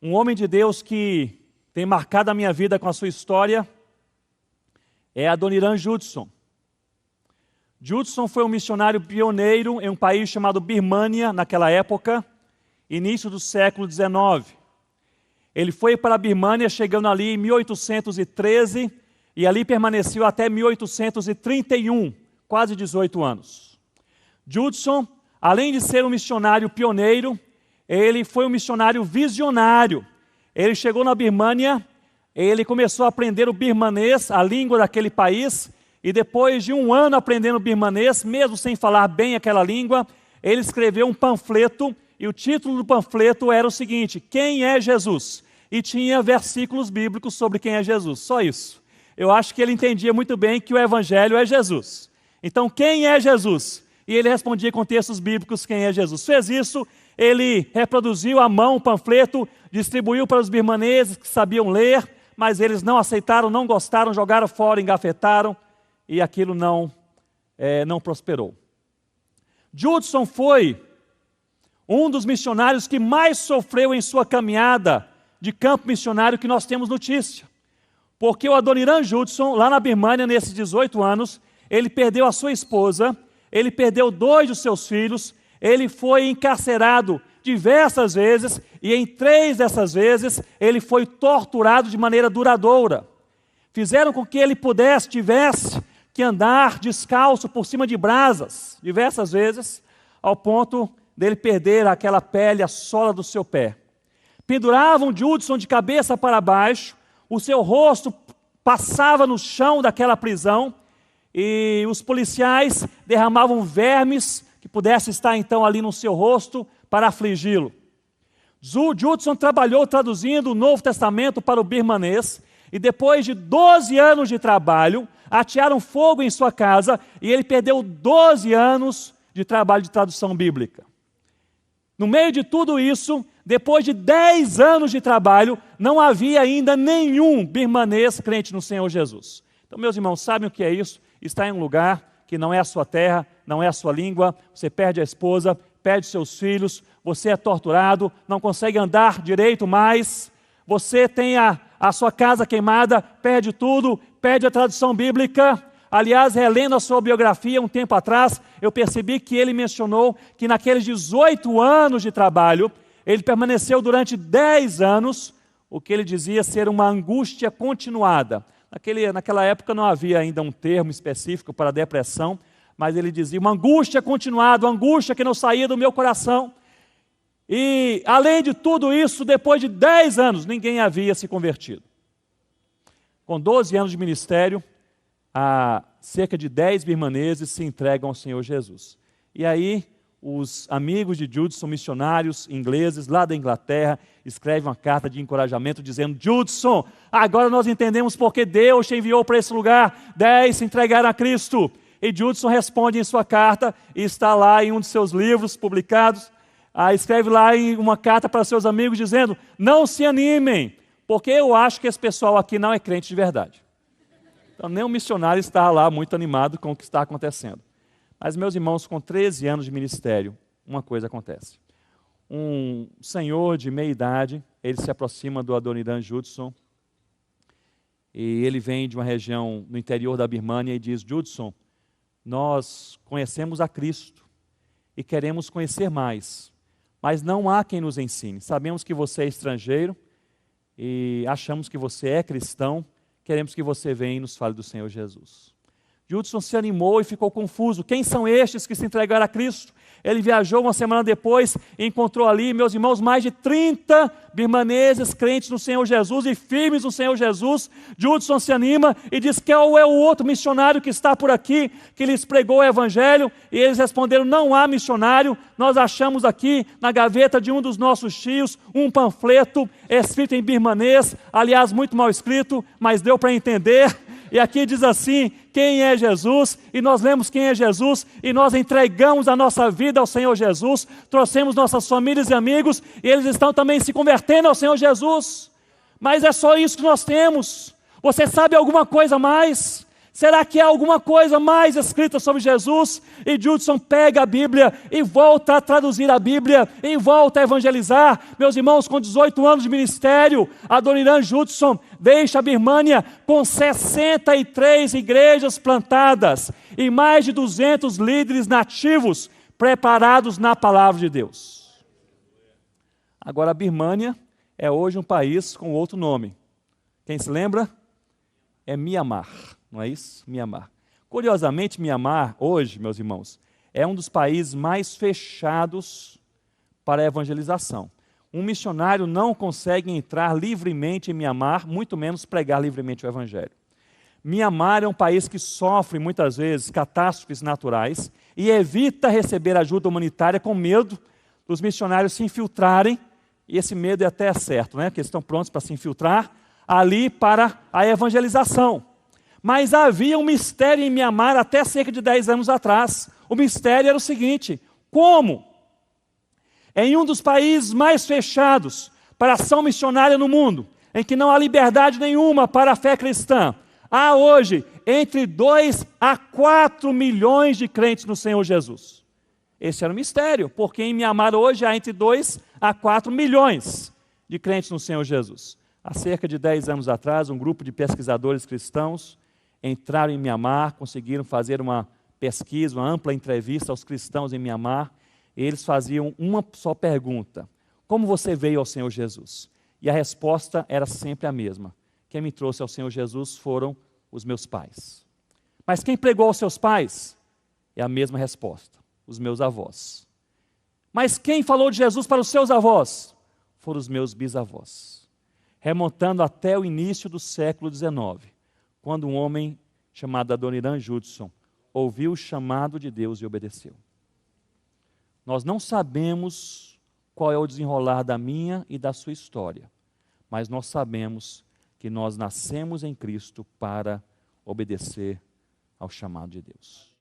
Um homem de Deus que tem marcado a minha vida com a sua história é Adoniran Judson. Judson foi um missionário pioneiro em um país chamado Birmânia, naquela época, início do século XIX. Ele foi para a Birmânia chegando ali em 1813 e ali permaneceu até 1831, quase 18 anos. Judson, além de ser um missionário pioneiro, ele foi um missionário visionário. Ele chegou na Birmânia, ele começou a aprender o birmanês, a língua daquele país, e depois de um ano aprendendo birmanês, mesmo sem falar bem aquela língua, ele escreveu um panfleto, e o título do panfleto era o seguinte: Quem é Jesus? E tinha versículos bíblicos sobre quem é Jesus, só isso. Eu acho que ele entendia muito bem que o Evangelho é Jesus. Então, quem é Jesus? E ele respondia com textos bíblicos quem é Jesus. Fez isso, ele reproduziu à mão o panfleto, distribuiu para os birmaneses que sabiam ler, mas eles não aceitaram, não gostaram, jogaram fora, engafetaram, e aquilo não prosperou. Judson foi um dos missionários que mais sofreu em sua caminhada de campo missionário que nós temos notícia. Porque o Adoniran Judson, lá na Birmânia, nesses 18 anos, ele perdeu a sua esposa, ele perdeu 2 dos seus filhos, ele foi encarcerado diversas vezes, e em 3 dessas vezes, ele foi torturado de maneira duradoura. Fizeram com que ele tivesse que andar descalço por cima de brasas, diversas vezes, ao ponto dele perder aquela pele, a sola do seu pé. Penduravam Judson de cabeça para baixo, o seu rosto passava no chão daquela prisão, e os policiais derramavam vermes que pudessem estar então ali no seu rosto para afligi-lo. Judson trabalhou traduzindo o Novo Testamento para o birmanês, e depois de 12 anos de trabalho, atearam fogo em sua casa, e ele perdeu 12 anos de trabalho de tradução bíblica. No meio de tudo isso, depois de 10 anos de trabalho, não havia ainda nenhum birmanês crente no Senhor Jesus. Então, meus irmãos, sabem o que é isso? Estar em um lugar que não é a sua terra, não é a sua língua, você perde a esposa, perde seus filhos, você é torturado, não consegue andar direito mais, você tem a sua casa queimada, perde tudo, perde a tradução bíblica. Aliás, relendo a sua biografia um tempo atrás, eu percebi que ele mencionou que naqueles 18 anos de trabalho, ele permaneceu durante 10 anos, o que ele dizia ser uma angústia continuada. Naquela época não havia ainda um termo específico para depressão, mas ele dizia uma angústia continuada, uma angústia que não saía do meu coração. E além de tudo isso, depois de 10 anos, ninguém havia se convertido. Com 12 anos de ministério, cerca de 10 birmaneses se entregam ao Senhor Jesus. E aí, os amigos de Judson, missionários ingleses lá da Inglaterra, escrevem uma carta de encorajamento dizendo: Judson, agora nós entendemos porque Deus te enviou para esse lugar. 10 se entregaram a Cristo. E Judson responde em sua carta, e está lá em um de seus livros publicados, escreve lá em uma carta para seus amigos dizendo: não se animem, porque eu acho que esse pessoal aqui não é crente de verdade. Então, nem o missionário está lá muito animado com o que está acontecendo. Mas, meus irmãos, com 13 anos de ministério, uma coisa acontece. Um senhor de meia idade, ele se aproxima do Adoniran Judson, e ele vem de uma região no interior da Birmânia e diz: Judson, nós conhecemos a Cristo e queremos conhecer mais, mas não há quem nos ensine. Sabemos que você é estrangeiro e achamos que você é cristão, queremos que você venha e nos fale do Senhor Jesus. Judson se animou e ficou confuso. Quem são estes que se entregaram a Cristo? Ele viajou uma semana depois e encontrou ali, meus irmãos, mais de 30 birmaneses crentes no Senhor Jesus e firmes no Senhor Jesus. Judson se anima e diz: qual é o outro missionário que está por aqui, que lhes pregou o Evangelho? E eles responderam: não há missionário, nós achamos aqui na gaveta de um dos nossos tios um panfleto escrito em birmanês, aliás, muito mal escrito, mas deu para entender. E aqui diz assim: quem é Jesus? E nós lemos quem é Jesus, e nós entregamos a nossa vida ao Senhor Jesus, trouxemos nossas famílias e amigos, e eles estão também se convertendo ao Senhor Jesus. Mas é só isso que nós temos. Você sabe alguma coisa mais? Será que há alguma coisa mais escrita sobre Jesus? E Judson pega a Bíblia e volta a traduzir a Bíblia e volta a evangelizar. Meus irmãos, com 18 anos de ministério, Adoniran Judson deixa a Birmânia com 63 igrejas plantadas e mais de 200 líderes nativos preparados na palavra de Deus. Agora, a Birmânia é hoje um país com outro nome. Quem se lembra? É Mianmar. Não é isso? Mianmar. Curiosamente, Mianmar, hoje, meus irmãos, é um dos países mais fechados para a evangelização. Um missionário não consegue entrar livremente em Mianmar, muito menos pregar livremente o evangelho. Mianmar é um país que sofre, muitas vezes, catástrofes naturais e evita receber ajuda humanitária com medo dos missionários se infiltrarem, e esse medo é até certo, né? Porque eles estão prontos para se infiltrar ali para a evangelização. Mas havia um mistério em Mianmar até cerca de 10 anos atrás. O mistério era o seguinte: como? Em um dos países mais fechados para a ação missionária no mundo, em que não há liberdade nenhuma para a fé cristã, há hoje entre 2 a 4 milhões de crentes no Senhor Jesus. Esse era o mistério, porque em Mianmar hoje há entre 2 a 4 milhões de crentes no Senhor Jesus. Há cerca de 10 anos atrás, um grupo de pesquisadores cristãos entraram em Mianmar, conseguiram fazer uma pesquisa, uma ampla entrevista aos cristãos em Mianmar, e eles faziam uma só pergunta: como você veio ao Senhor Jesus? E a resposta era sempre a mesma: quem me trouxe ao Senhor Jesus foram os meus pais. Mas quem pregou aos seus pais? É a mesma resposta: os meus avós. Mas quem falou de Jesus para os seus avós? Foram os meus bisavós. Remontando até o início do século XIX, quando um homem chamado Adoniran Judson ouviu o chamado de Deus e obedeceu. Nós não sabemos qual é o desenrolar da minha e da sua história, mas nós sabemos que nós nascemos em Cristo para obedecer ao chamado de Deus.